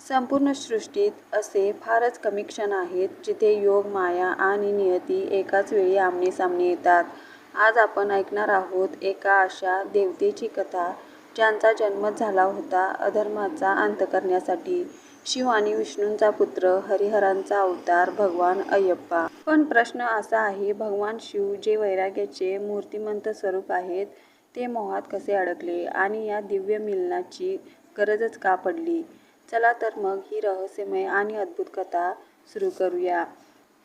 संपूर्ण सृष्टीत असे फारच कमी क्षण आहेत जिथे योग, माया आणि नियती एकाच वेळी आमनेसामने येतात. आज आपण ऐकणार आहोत एका अशा देवतेची कथा ज्यांचा जन्मच झाला होता अधर्माचा अंत करण्यासाठी. शिव आणि विष्णूंचा पुत्र, हरिहरांचा अवतार भगवान अय्यप्पा. पण प्रश्न असा आहे, भगवान शिव जे वैराग्याचे मूर्तिमंत स्वरूप आहेत, ते मोहात कसे अडकले आणि या दिव्य मिलनाची गरजच का पडली? चला तर मग ही रहस्यमय आणि अद्भुत कथा सुरू करूया.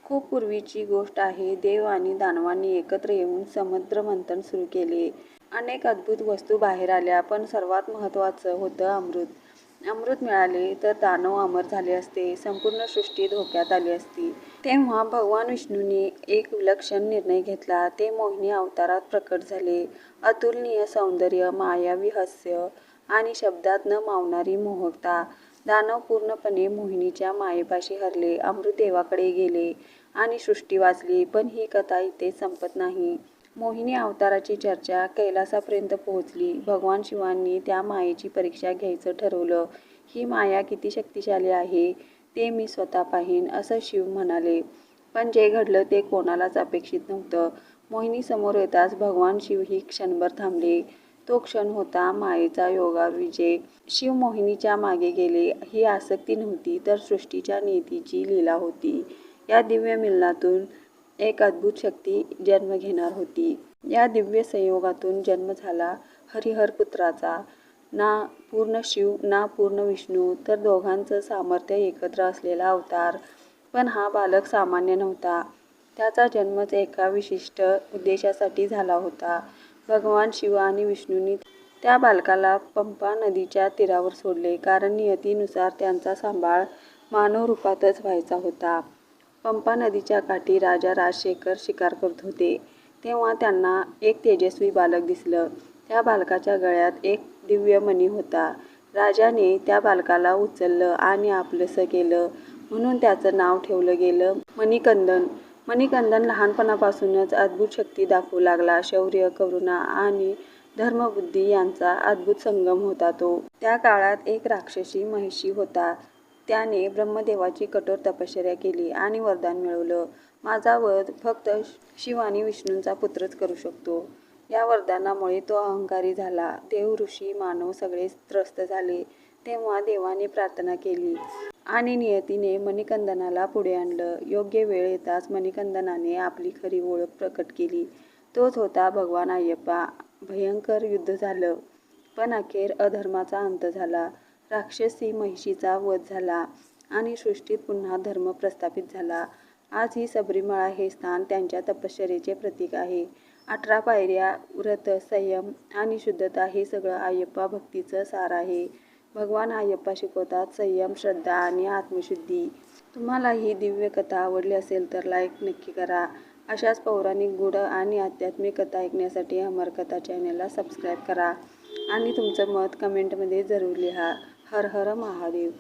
खूप पूर्वीची गोष्ट आहे. देव आणि दानवांनी एकत्र येऊन समुद्र मंथन सुरू केले. अनेक अद्भुत वस्तू बाहेर आल्या, पण सर्वात महत्त्वाचं होतं अमृत. अमृत मिळाले तर दानव अमर झाले असते, संपूर्ण सृष्टी धोक्यात आली असती. तेव्हा भगवान विष्णूंनी एक विलक्षण निर्णय घेतला. ते मोहिनी अवतारात प्रकट झाले. अतुलनीय सौंदर्य, मायावी हास्य आणि शब्दात न मावणारी मोहकता. दानव पूर्णपणे मोहिनीच्या मायेपाशी हरले. अमृत देवाकडे गेले आणि सृष्टी वाचली. पण ही कथा इथे संपत नाही. मोहिनी अवताराची चर्चा कैलासापर्यंत पोहोचली. भगवान शिवांनी त्या मायेची परीक्षा घ्यायचं ठरवलं. ही माया किती शक्तिशाली आहे ते मी स्वतः पाहीन, असं शिव म्हणाले. पण जे घडलं ते कोणालाच अपेक्षित नव्हतं. मोहिनी समोर येताच भगवान शिवही क्षणभर थांबले. तो क्षण होता मायेचा योगावर विजय. शिव मोहिनीच्या मागे गेले. ही आसक्ती नव्हती, तर सृष्टीच्या नियतीची लीला होती. या दिव्य मिलनातून एक अद्भुत शक्ती जन्म घेणार होती. या दिव्य संयोगातून जन्म झाला हरिहर पुत्राचा. ना पूर्ण शिव ना पूर्ण विष्णू, तर दोघांचं सामर्थ्य एकत्र असलेला अवतार. पण हा बालक सामान्य नव्हता. त्याचा जन्मच एका विशिष्ट उद्देशासाठी झाला होता. भगवान शिव आणि विष्णूंनी त्या बालकाला पंपा नदीच्या तीरावर सोडले, कारण नियतीनुसार त्यांचा सांभाळ मानव रूपातच व्हायचा होता. पंपा नदीच्या काठी राजा राजशेखर शिकार करत होते. तेव्हा त्यांना एक तेजस्वी बालक दिसलं. त्या बालकाच्या गळ्यात एक दिव्य मणी होता. राजाने त्या बालकाला उचललं आणि आपलंसं केलं, म्हणून त्याचं नाव ठेवलं गेलं मणिकंदन. मणिकंदन लहानपणापासूनच अद्भुत शक्ती दाखवू लागला. शौर्य, करुणा आणि धर्मबुद्धी यांचा अद्भुत संगम होता तो. त्या काळात एक राक्षसी महिषी होता. त्याने ब्रह्मदेवाची कठोर तपश्चर्या केली आणि वरदान मिळवलं, माझा वध फक्त शिव आणि विष्णूंचा पुत्रच करू शकतो. या वरदानामुळे तो अहंकारी झाला. देव, ऋषी, मानव सगळे त्रस्त झाले. तेव्हा देवाने प्रार्थना केली आणि नियतीने मणिकंदनाला पुढे आणलं. योग्य वेळ येताच मणिकंदनाने आपली खरी ओळख प्रकट केली. तोच होता भगवान अय्यप्पा. भयंकर युद्ध झालं, पण अखेर अधर्माचा अंत झाला. राक्षसी महिषीचा वध झाला आणि सृष्टीत पुन्हा धर्म प्रस्थापित झाला. आज ही सबरीमाळा हे स्थान त्यांच्या तपश्चर्येचे प्रतीक आहे. 18 पायऱ्या, व्रत, संयम आणि शुद्धता हे सगळं अय्यप्पा भक्तीचं सार आहे. भगवान अय्यप्पा शिकवतात संयम, श्रद्धा आणि आत्मशुद्धी. तुम्हाला ही दिव्य कथा आवडली असेल तर लाईक नक्की करा. अशाच पौराणिक, गूढ आणि आध्यात्मिक कथा ऐकण्यासाठी अमर कथा चॅनलला सबस्क्राईब करा आणि तुमचं मत कमेंटमध्ये जरूर लिहा. हर हर महादेव.